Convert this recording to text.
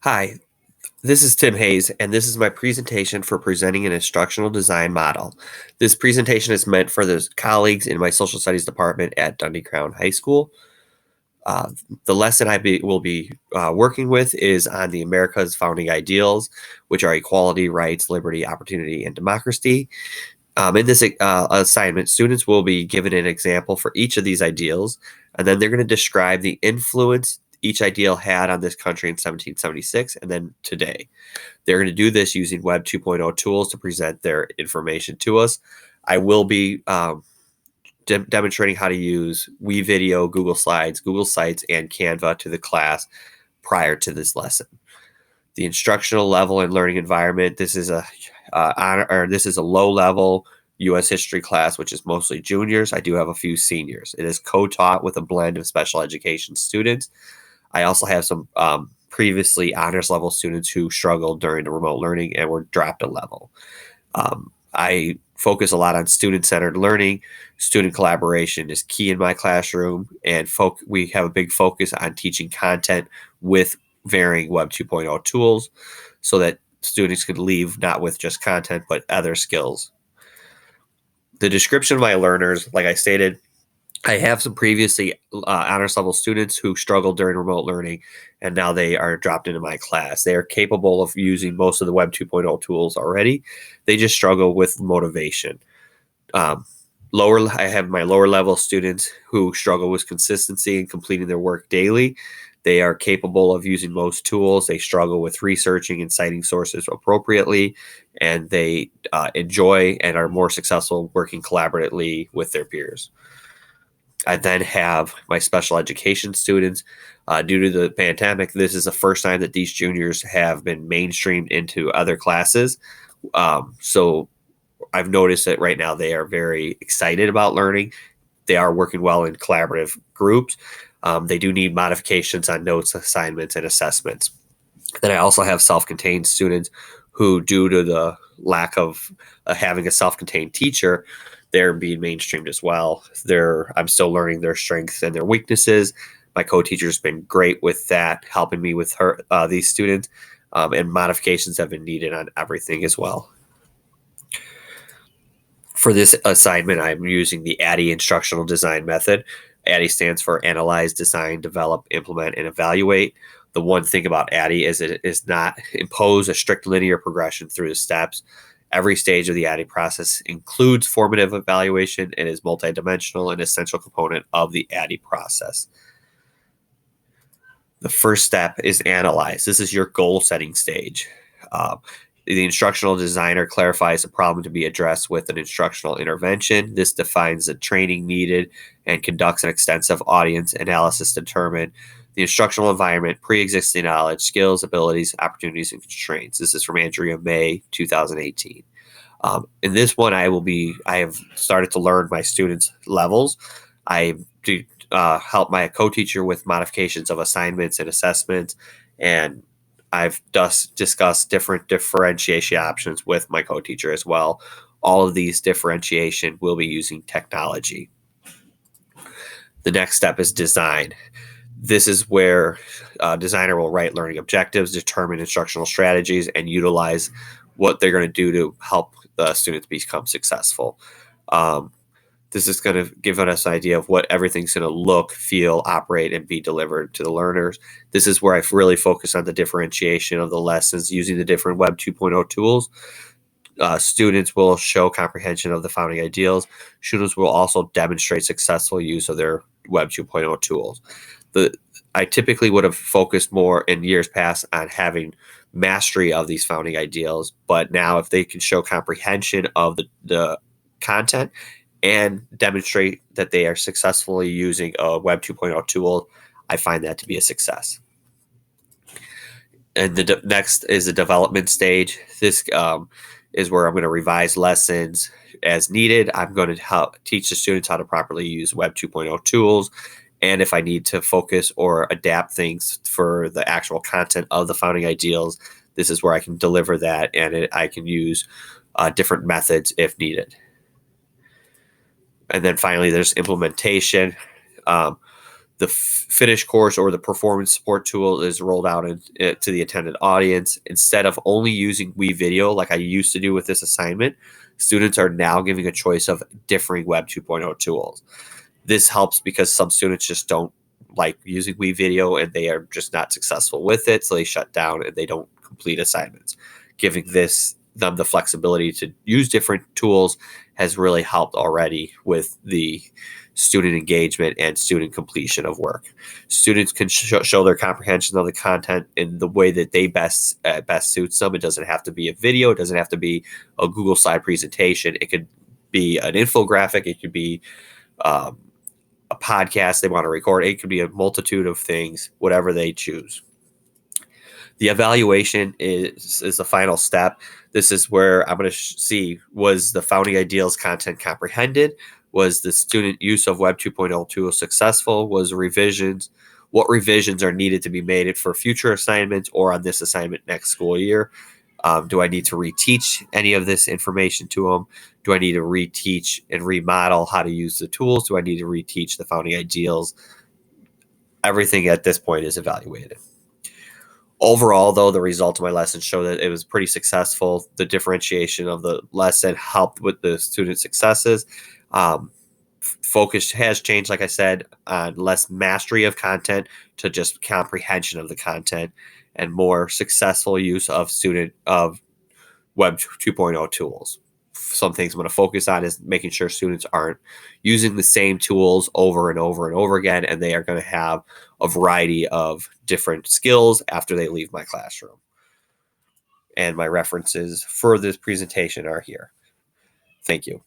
Hi, this is Tim Hayes, and this is my presentation for presenting an instructional design model. This presentation is meant for the colleagues in my social studies department at Dundee Crown High School. Uh, the lesson will be working with is on the America's founding ideals, which are equality, rights, liberty, opportunity, and democracy. In this assignment, students will be given an example for each of these ideals, and then they're going to describe the influence each ideal had on this country in 1776 and then today. They're going to do this using Web 2.0 tools to present their information to us. I will be demonstrating how to use WeVideo, Google Slides, Google Sites, and Canva to the class prior to this lesson. The instructional level and learning environment. This is a low level U.S. history class, which is mostly juniors. I do have a few seniors. It is co-taught with a blend of special education students. I also have some previously honors level students who struggled during the remote learning and were dropped a level. I focus a lot on student-centered learning. Student collaboration is key in my classroom, and we have a big focus on teaching content with varying Web 2.0 tools so that students could leave not with just content, but other skills. The description of my learners, like I stated, I have some previously honors level students who struggled during remote learning, and now they are dropped into my class. They are capable of using most of the Web 2.0 tools already. They just struggle with motivation. I have my lower level students who struggle with consistency and completing their work daily. They are capable of using most tools. They struggle with researching and citing sources appropriately, and they enjoy and are more successful working collaboratively with their peers. I then have my special education students. Due to the pandemic, this is the first time that these juniors have been mainstreamed into other classes. So I've noticed that right now they are very excited about learning. They are working well in collaborative groups. They do need modifications on notes, assignments, and assessments. Then I also have self-contained students who, due to the lack of having a self-contained teacher, they're being mainstreamed as well. I'm still learning their strengths and their weaknesses. My co-teacher's been great with that, helping me with these students, and modifications have been needed on everything as well. For this assignment, I'm using the ADDIE instructional design method. ADDIE stands for Analyze, Design, Develop, Implement, and Evaluate. The one thing about ADDIE is it does not impose a strict linear progression through the steps. Every stage of the ADDIE process includes formative evaluation and is multidimensional and essential component of the ADDIE process. The first step is analyze. This is your goal setting stage. The instructional designer clarifies the problem to be addressed with an instructional intervention. This defines the training needed and conducts an extensive audience analysis to determine the instructional environment, pre-existing knowledge, skills, abilities, opportunities, and constraints. This is from Andrea May, 2018. In this one, I have started to learn my students' levels. I do help my co-teacher with modifications of assignments and assessments, and I've discussed different differentiation options with my co-teacher as well. All of these differentiation will be using technology. The next step is design. This is where a designer will write learning objectives, determine instructional strategies, and utilize what they're going to do to help the students become successful. This is going to give us an idea of what everything's going to look, feel, operate, and be delivered to the learners. This is where I've really focused on the differentiation of the lessons using the different Web 2.0 tools. Students will show comprehension of the founding ideals. Students will also demonstrate successful use of their Web 2.0 tools. I typically would have focused more in years past on having mastery of these founding ideals, but now if they can show comprehension of the content and demonstrate that they are successfully using a Web 2.0 tool, I find that to be a success. And the next is the development stage. This is where I'm going to revise lessons as needed. I'm going to teach the students how to properly use Web 2.0 tools. And if I need to focus or adapt things for the actual content of the founding ideals, this is where I can deliver that, and I can use different methods if needed. And then finally, there's implementation. The finished course or the performance support tool is rolled out to the attended audience. Instead of only using WeVideo like I used to do with this assignment, students are now giving a choice of differing Web 2.0 tools. This helps because some students just don't like using WeVideo and they are just not successful with it, so they shut down and they don't complete assignments. Giving them the flexibility to use different tools has really helped already with the student engagement and student completion of work. Students can show their comprehension of the content in the way that they best suits them. It doesn't have to be a video. It doesn't have to be a Google slide presentation. It could be an infographic. It could be a podcast they want to record. It could be a multitude of things, whatever they choose. The evaluation is the final step. This is where I'm going to see, was the founding ideals content comprehended? Was the student use of Web 2.0 tools successful? What revisions are needed to be made for future assignments or on this assignment next school year? Do I need to reteach any of this information to them? Do I need to reteach and remodel how to use the tools? Do I need to reteach the founding ideals? Everything at this point is evaluated. Overall, though, the results of my lesson show that it was pretty successful. The differentiation of the lesson helped with the student successes. Focus has changed, like I said, on less mastery of content to just comprehension of the content and more successful use of Web 2.0 tools. Some things I'm going to focus on is making sure students aren't using the same tools over and over and over again, and they are going to have a variety of different skills after they leave my classroom. And my references for this presentation are here. Thank you.